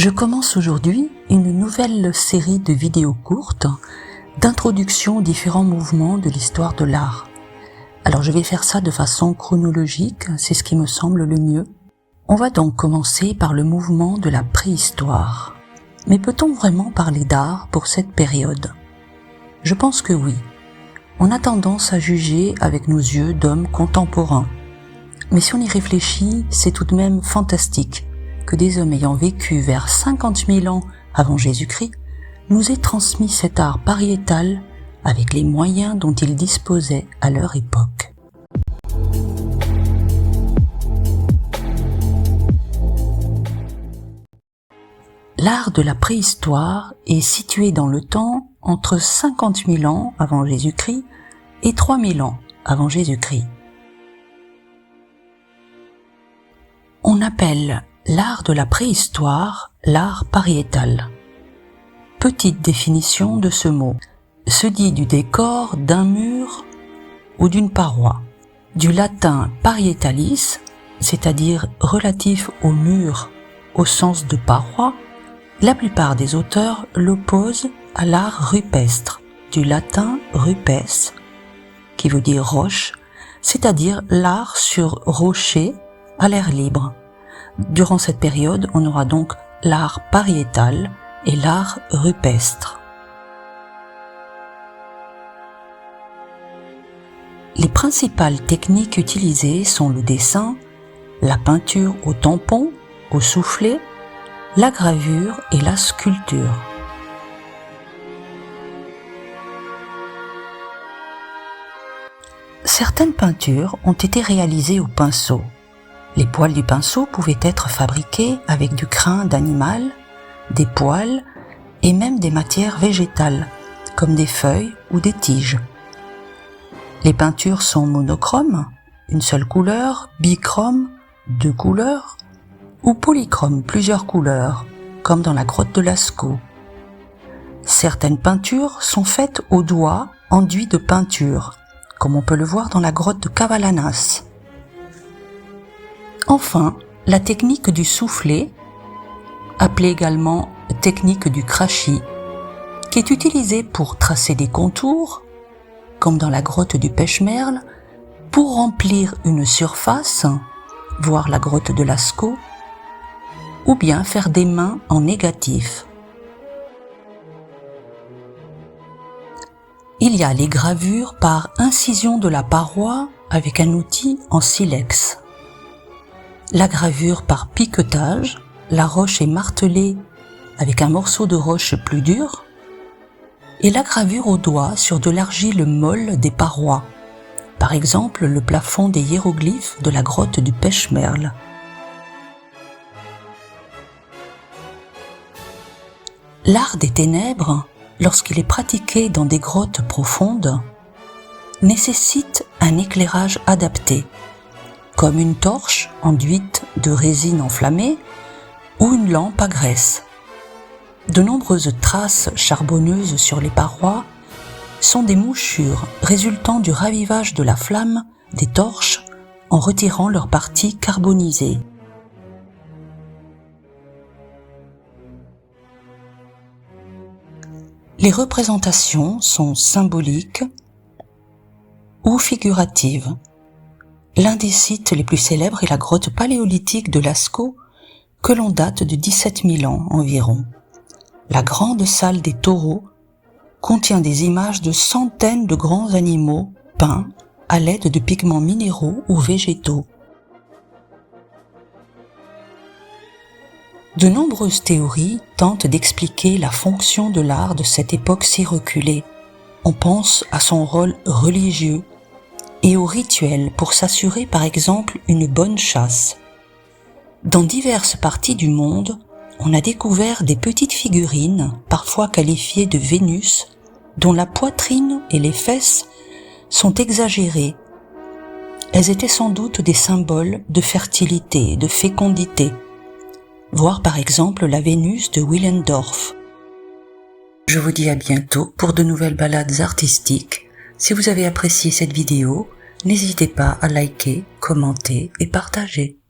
Je commence aujourd'hui une nouvelle série de vidéos courtes d'introduction aux différents mouvements de l'histoire de l'art. Alors je vais faire ça de façon chronologique, c'est ce qui me semble le mieux. On va donc commencer par le mouvement de la préhistoire. Mais peut-on vraiment parler d'art pour cette période? Je pense que oui. On a tendance à juger avec nos yeux d'hommes contemporains. Mais si on y réfléchit, c'est tout de même fantastique que des hommes ayant vécu vers 50 000 ans avant Jésus-Christ nous aient transmis cet art pariétal avec les moyens dont ils disposaient à leur époque. L'art de la préhistoire est situé dans le temps entre 50 000 ans avant Jésus-Christ et 3 000 ans avant Jésus-Christ. On appelle l'art de la préhistoire l'art pariétal. Petite définition de ce mot. Se dit du décor d'un mur ou d'une paroi. Du latin parietalis, c'est-à-dire relatif au mur au sens de paroi, la plupart des auteurs l'opposent à l'art rupestre, du latin rupes, qui veut dire roche, c'est-à-dire l'art sur rocher à l'air libre. Durant cette période, on aura donc l'art pariétal et l'art rupestre. Les principales techniques utilisées sont le dessin, la peinture au tampon, au soufflet, la gravure et la sculpture. Certaines peintures ont été réalisées au pinceau. Les poils du pinceau pouvaient être fabriqués avec du crin d'animal, des poils et même des matières végétales, comme des feuilles ou des tiges. Les peintures sont monochromes, une seule couleur, bichrome, 2 couleurs, ou polychrome, plusieurs couleurs, comme dans la grotte de Lascaux. Certaines peintures sont faites au doigt enduit de peinture, comme on peut le voir dans la grotte de Cavallanas. Enfin, la technique du soufflet, appelée également technique du krashi, qui est utilisée pour tracer des contours, comme dans la grotte du Pêche-Merle, pour remplir une surface, voire la grotte de Lascaux, ou bien faire des mains en négatif. Il y a les gravures par incision de la paroi avec un outil en silex. La gravure par piquetage, la roche est martelée avec un morceau de roche plus dur, et la gravure au doigt sur de l'argile molle des parois, par exemple le plafond des hiéroglyphes de la grotte du Pêche-Merle. L'art des ténèbres, lorsqu'il est pratiqué dans des grottes profondes, nécessite un éclairage adapté, comme une torche enduite de résine enflammée ou une lampe à graisse. De nombreuses traces charbonneuses sur les parois sont des mouchures résultant du ravivage de la flamme des torches en retirant leur partie carbonisée. Les représentations sont symboliques ou figuratives. L'un des sites les plus célèbres est la grotte paléolithique de Lascaux, que l'on date de 17 000 ans environ. La grande salle des taureaux contient des images de centaines de grands animaux peints à l'aide de pigments minéraux ou végétaux. De nombreuses théories tentent d'expliquer la fonction de l'art de cette époque si reculée. On pense à son rôle religieux et aux rituels pour s'assurer par exemple une bonne chasse. Dans diverses parties du monde, on a découvert des petites figurines, parfois qualifiées de Vénus, dont la poitrine et les fesses sont exagérées. Elles étaient sans doute des symboles de fertilité, de fécondité. Voir par exemple la Vénus de Willendorf. Je vous dis à bientôt pour de nouvelles balades artistiques. Si vous avez apprécié cette vidéo, n'hésitez pas à liker, commenter et partager.